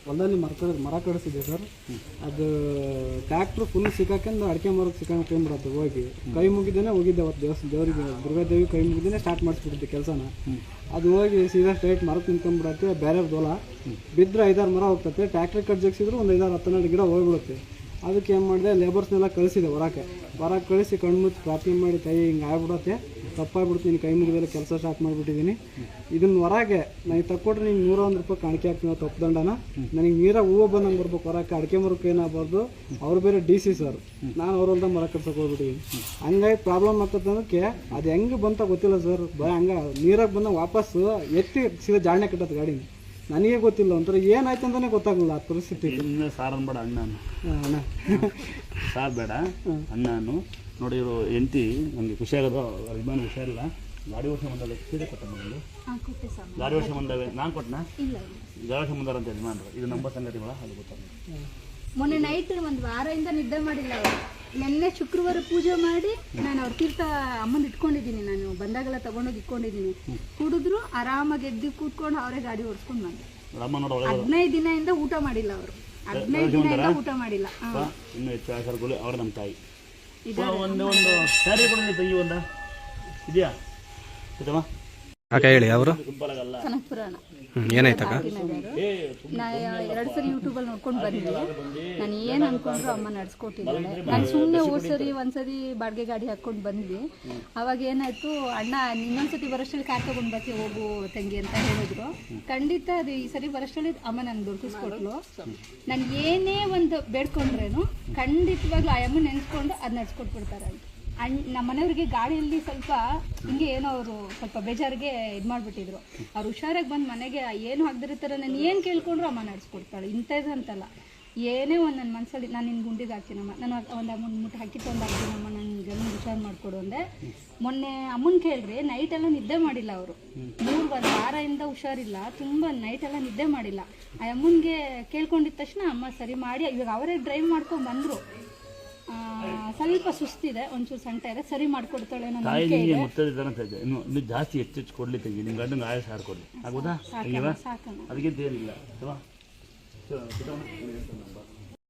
ಹೊಲದಲ್ಲಿ ಮರ ಕಡಿಸಿದೆ ಸರ್. ಅದು ಟ್ಯಾಕ್ಟ್ರು ಫುಲ್ ಸಿಕ್ಕಾಕೊಂಡು ಅಡಿಕೆ ಮರಕ್ಕೆ ಸಿಕ್ಕಾಕೊಂಡ್ಬಿಡತ್ತೆ. ಹೋಗಿ ಕೈ ಮುಗಿದೇನೆ ಹೋಗಿದ್ದೆ ಅವತ್ತು ದೇವರಿಗೆ ದುರ್ಗಾದೇವಿ ಕೈ ಮುಗಿದೇನೆ ಸ್ಟಾರ್ಟ್ ಮಾಡಿಸ್ಬಿಟ್ಟಿದ್ದೆ ಕೆಲಸನ. ಅದು ಹೋಗಿ ಸೀದಾ ಸ್ಟ್ರೈಟ್ ಮರಕ್ಕೆ ನಿಂತ್ಕೊಂಡ್ಬಿಡತ್ತೆ. ಬೇರೆ ದೋಲ ಬಿದ್ದರೆ 5-6 ಮರ ಹೋಗ್ತದೆ. ಟ್ಯಾಕ್ಟ್ರಿಗೆ ಕಟ್ ಜಗ್ಸಿದ್ರು ಒಂದು 5-10 ಗಿಡ ಹೋಗ್ಬಿಡುತ್ತೆ. ಅದಕ್ಕೆ ಏನು ಮಾಡಿದೆ, ಲೇಬರ್ಸ್ನೆಲ್ಲ ಕಳಿಸಿದೆ ಹೊರಕ್ಕೆ ಕಳಿಸಿ ಕಣ್ಮುಚ್ಚಿ ಪ್ರಾರ್ಥನೆ ಮಾಡಿ, ತಾಯಿ ಹಿಂಗೆ ಆಗ್ಬಿಡತ್ತೆ, ತಪ್ಪಾಗ್ಬಿಡ್ತೀನಿ, ಕೈ ಮುಗಿದೆಲ್ಲ ಕೆಲಸ ಸ್ಟಾರ್ಟ್ ಮಾಡಿಬಿಟ್ಟಿದ್ದೀನಿ. ಇದನ್ನು ಹೊರಗೆ ನನಗೆ ತಕ್ಕೊಟ್ರೆ ನಿಂಗೆ 101 ರೂಪಾಯಿ ಕಾಣಿಕೆ ಹಾಕ್ತೀನಿ ತಪ್ಪು ದಂಡನ. ನನಗೆ ನೀರಾಗ ಹೂವು ಬಂದಂಗೆ ಬರ್ಬೇಕು. ಹೊರಕ್ಕೆ ಅಡಿಕೆ ಮರಕ್ಕೆ ಏನಾಗಬಾರ್ದು. ಅವ್ರು ಬೇರೆ DC ಸರ್, ನಾನು ಅವ್ರಲ್ದ ಮರ ಕಟ್ಸಕ್ಕೆ ಹೋಗ್ಬಿಟ್ಟಿದ್ದೀನಿ. ಹಂಗಾಗಿ ಪ್ರಾಬ್ಲಮ್ ಆಗ್ತದೆ ಅನ್ನೋಕ್ಕೆ. ಅದು ಹೆಂಗೆ ಬಂತ ಗೊತ್ತಿಲ್ಲ ಸರ್. ಹಂಗೆ ನೀರಾಗ ಬಂದಾಗ ವಾಪಸ್ಸು ಎತ್ತಿ ಸೀದಾ ಜಾಣೆ ಕಟ್ಟತ್ತೆ ಗಾಡಿನ. ನನಗೆ ಗೊತ್ತಿಲ್ಲ, ಒಂಥರ ಏನಾಯ್ತು ಅಂತಲೇ ಗೊತ್ತಾಗಲಿಲ್ಲ ಆ ಪರಿಸ್ಥಿತಿ. ಸಾರು ಅನ್ಬೇಡ, ಅಣ್ಣ ಸಾರು ಬೇಡ, ಅಣ್ಣನು ನೋಡಿ. ಇವರು ಎಂಟಿ ನನಗೆ ಖುಷಿ ಆಗೋದು. ಅಭಿಮಾನ ಹುಷಾರಿಲ್ಲ, ಗಾಡಿ ವರ್ಷ ಬಂದಲ್ಲ ಸೀರೆ ಕೊಟ್ಟಂದು ಗಾಡಿ ವರ್ಷ ಬಂದವೆ. ನಾನು ಕೊಟ್ಟನ ಗಾಡಿ ವರ್ಷ ಬಂದಾರ ಅಂತ ಯಜಮಾನ್ರು. ಇದು ನಂಬರ್ ಸಂಗತಿಗಳ ಅದು ಗೊತ್ತಾಗ. ಮೊನ್ನೆ ನೈಟ್ ಒಂದು ವಾರದಿಂದ ನಿದ್ದೆ ಮಾಡಿಲ್ಲ ಅವರು. ನಿನ್ನೆ ಶುಕ್ರವಾರ ಪೂಜೆ ಮಾಡಿ ನಾನು ಅವ್ರ ತೀರ್ಥ ಅಮ್ಮಂದು ಇಟ್ಕೊಂಡಿದ್ದೀನಿ. ನಾನು ಬಂದಾಗೆಲ್ಲ ತಗೊಂಡೋಗಿ ಇಟ್ಕೊಂಡಿದ್ದೀನಿ. ಕುಡಿದ್ರು ಆರಾಮಾಗಿ ಎದ್ದು ಕೂತ್ಕೊಂಡು ಅವರೇ ಗಾಡಿ ಓಡಿಸ್ಕೊಂಡು ಬಂದ್ರು. 15 ದಿನದಿಂದ ಊಟ ಮಾಡಿಲ್ಲ ಅವರು. 15 ದಿನದಿಂದ ಊಟ ಮಾಡಿಲ್ಲ. ಇನ್ನು ಹೆಚ್ಚು ಆಸರ್ಗಳು ಅವ್ರ ನಮ್ಮ ತಾಯಿ. ಒಂದು ಸ್ಯಾರಿ ಕೊಡಿ ತಂಗಿ, ಒಂದ ಇದೆಯಾ ಆಯ್ತಮ್ಮ? ಅಕ್ಕ ಹೇಳಿ. ಅವರು ಕನಕಪುರಾಣ ಏನಾಯ್ತಕ್ಕ? ನಾ 2 ಸರಿ ಯೂಟ್ಯೂಬಲ್ಲಿ ನೋಡ್ಕೊಂಡು ಬಂದಿದ್ದೆ. ನಾನು ಏನು ಅನ್ಕೊಂಡ್ರು ಅಮ್ಮ ನಡೆಸ್ಕೊಟ್ಟಿದ್ದಾಳೆ. ನಾನು ಸುಮ್ಮನೆ ಸರಿ ಒಂದ್ಸರಿ ಬಾಡಿಗೆ ಗಾಡಿ ಹಾಕ್ಕೊಂಡು ಬಂದ್ವಿ. ಅವಾಗ ಏನಾಯ್ತು, ಅಣ್ಣ ಇನ್ನೊಂದ್ಸತಿ ಬರೋಷ್ಟರಲ್ಲಿ ಕಾರ್ ತಗೊಂಡು ಬರ್ತೀವಿ ಹೋಗು ತಂಗಿ ಅಂತ ಹೇಳಿದ್ರು. ಖಂಡಿತ ಅದು ಈ ಸರಿ ಬರೋಷ್ಟರಲ್ಲಿ ಅಮ್ಮ ನನಗೆ ದೊರಕಿಸ್ಕೊಟ್ಲು. ನಾನು ಏನೇ ಒಂದು ಬೇಡ್ಕೊಂಡ್ರೇನು ಖಂಡಿತವಾಗ್ಲೂ ಆ ಅಮ್ಮ ನೆನೆಸ್ಕೊಂಡು ಅದು ನಡೆಸ್ಕೊಟ್ಬಿಡ್ತಾರೆ ಅಂತ. ನಮ್ಮ ಮನೆಯವ್ರಿಗೆ ಗಾಡಿಯಲ್ಲಿ ಸ್ವಲ್ಪ ಹಿಂಗೆ ಏನೋ ಅವರು ಸ್ವಲ್ಪ ಬೇಜಾರಿಗೆ ಇದು ಮಾಡಿಬಿಟ್ಟಿದ್ರು. ಅವ್ರು ಹುಷಾರಾಗಿ ಬಂದು ಮನೆಗೆ ಏನು ಹಾಕ್ದಿರ್ತಾರೆ. ನಾನು ಏನು ಕೇಳ್ಕೊಂಡ್ರು ಅಮ್ಮ ನಡೆಸ್ಕೊಡ್ತಾಳೆ. ಇಂಥದ್ದು ಅಂತಲ್ಲ, ಏನೇ ಒಂದು ನನ್ನ ಮನಸ್ಸಲ್ಲಿ ನಾನು ನಿನ್ನ ಗುಂಡಿಗೆ ಹಾಕ್ತೀನಮ್ಮ, ನಾನು ಒಂದು ಅಮ್ಮನ ಮುಟ್ಟು ಹಾಕಿತ್ತು ಒಂದು ಹಾಕ್ತೀನಮ್ಮ, ನನಗೆ ಹುಷಾರು ಮಾಡಿಕೊಡು ಅಂದೆ. ಮೊನ್ನೆ ಅಮ್ಮನ ಕೇಳ್ರಿ, ನೈಟೆಲ್ಲ ನಿದ್ದೆ ಮಾಡಿಲ್ಲ ಅವರು. 1 ವಾರದಿಂದ ಹುಷಾರಿಲ್ಲ, ತುಂಬ ನೈಟೆಲ್ಲ ನಿದ್ದೆ ಮಾಡಿಲ್ಲ. ಆ ಅಮ್ಮನಿಗೆ ಕೇಳ್ಕೊಂಡಿದ್ದ ತಕ್ಷಣ ಅಮ್ಮ ಸರಿ ಮಾಡಿ ಇವಾಗ ಅವರೇ ಡ್ರೈವ್ ಮಾಡ್ಕೊಂಡು ಬಂದರು. ಸ್ವಲ್ಪ ಸುಸ್ತಿದೆ, ಒಂಚೂರು ಸಂಟ ಇದೆ, ಸರಿ ಮಾಡ್ಕೊಡ್ತಾಳೆ. ಇನ್ನು ಜಾಸ್ತಿ ಹೆಚ್ಚು ಕೊಡ್ಲಿ ತಂಗಿ, ನಿಮ್ಮ ಗಂಡನ ಆಯಸ್ ಹಾರು ಕೊಡ್ಲಿ ಆಗೋದಾ? ಅದಕ್ಕಿಂತ ಏನಿಲ್ಲ.